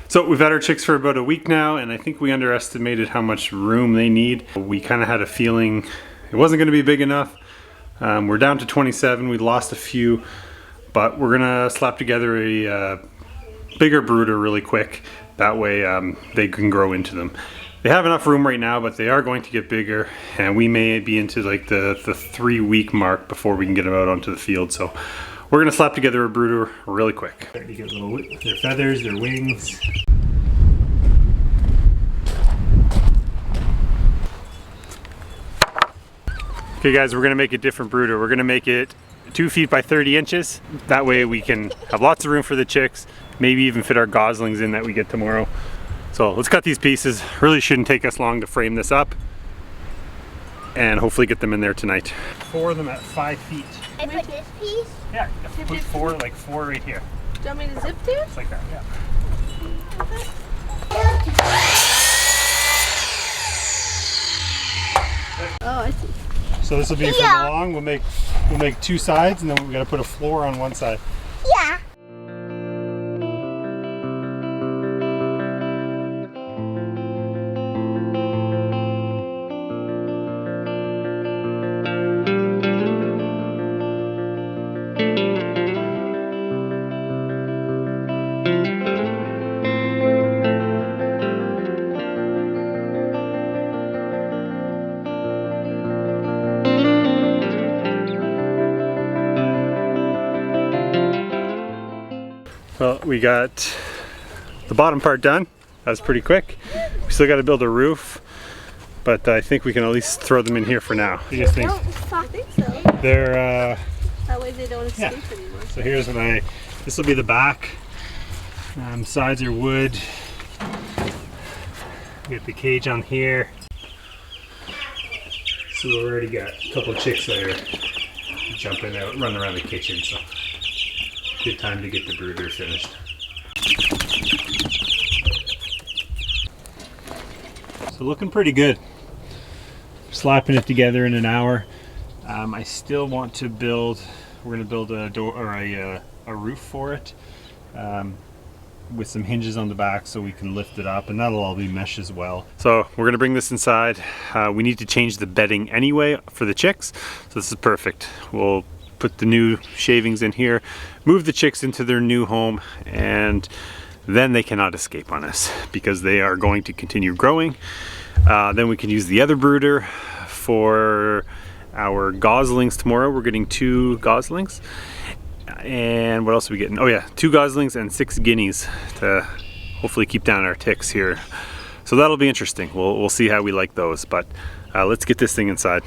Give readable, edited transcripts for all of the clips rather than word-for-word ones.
So we've had our chicks for about a week now, and I think we underestimated how much room they need. We kind of had a feeling it wasn't going to be big enough. We're down to 27. We lost a few, but we're gonna slap together a bigger brooder really quick. That way they can grow into them. They have enough room right now, but they are going to get bigger, and we may be into like the 3-week mark before we can get them out onto the field. So we're gonna slap together a brooder really quick. You get their feathers, their wings. Okay guys, we're gonna make a different brooder. We're gonna make it 2 feet by 30 inches. That way we can have lots of room for the chicks, maybe even fit our goslings in that we get tomorrow. So let's cut these pieces. Really shouldn't take us long to frame this up and hopefully get them in there tonight. 4 of them at 5 feet. I put this piece? Yeah, you put 4, like 4 right here. Do you want me to zip this? Just like that, yeah. Oh, I see. So this will be from along. We'll make 2 sides, and then we got to put a floor on one side. Yeah. Well, we got the bottom part done. That was pretty quick. We still got to build a roof, but I think we can at least throw them in here for now. What do you guys think? I think so. They're That way they don't escape yeah. anymore. So here's what this will be the back. Sides are wood. We got the cage on here. So we already got a couple of chicks that are jumping out, running around the kitchen. So good time to get the brooder finished. So looking pretty good. Slapping it together in an hour. I still want to build. We're going to build a door or a roof for it, with some hinges on the back so we can lift it up, and that'll all be mesh as well. So we're going to bring this inside. We need to change the bedding anyway for the chicks, so this is perfect. We'll put the new shavings in here, move the chicks into their new home, and then they cannot escape on us because they are going to continue growing. Then we can use the other brooder for our goslings tomorrow. We're getting 2 goslings. And what else are we getting? Oh yeah, 2 goslings and 6 guineas to hopefully keep down our ticks here. So that'll be interesting. We'll see how we like those, but let's get this thing inside.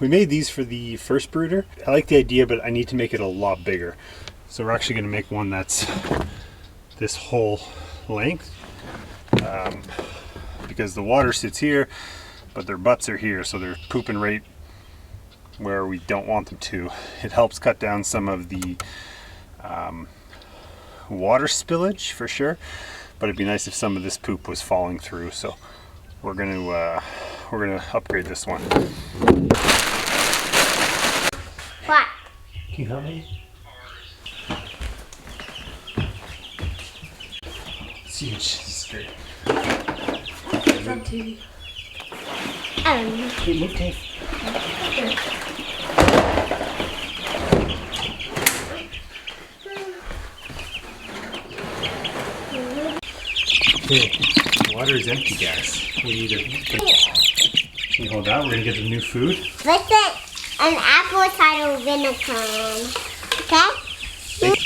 We made these for the first brooder. I like the idea, but I need to make it a lot bigger. So we're actually going to make one that's this whole length, because the water sits here, but their butts are here, so they're pooping right where we don't want them to. It helps cut down some of the water spillage for sure, but it'd be nice if some of this poop was falling through. So we're gonna upgrade this one. What? Can you help me? It's huge. It's great. From TV. Hey, look, Dave. Okay, the water is empty, guys. We need to. Can you hold that? We're gonna get the new food. Listen, an apple cider vinegar. Okay?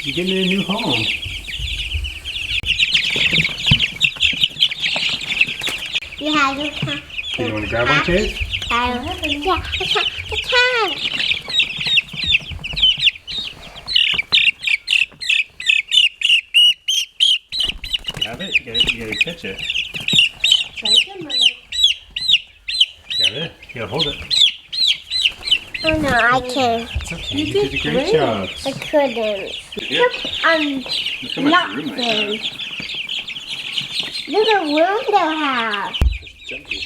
You're getting a new home. You have your can. Okay, you want to grab one, Kate? Yeah, I can. You have it? You gotta catch it. Try again, Mother. Got it? You gotta hold it. Oh no, I can't. It's okay. You did a great job. I couldn't. You I'm Look how much room I have. nothing. Look at room they have. Junky.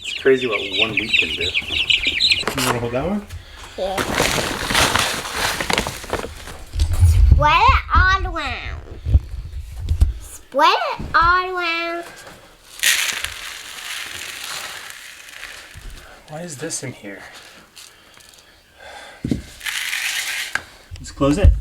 It's crazy what 1 week can do. You want to hold that one? Yeah. Spread it all around. Spread it all around. Why is this in here? Let's close it.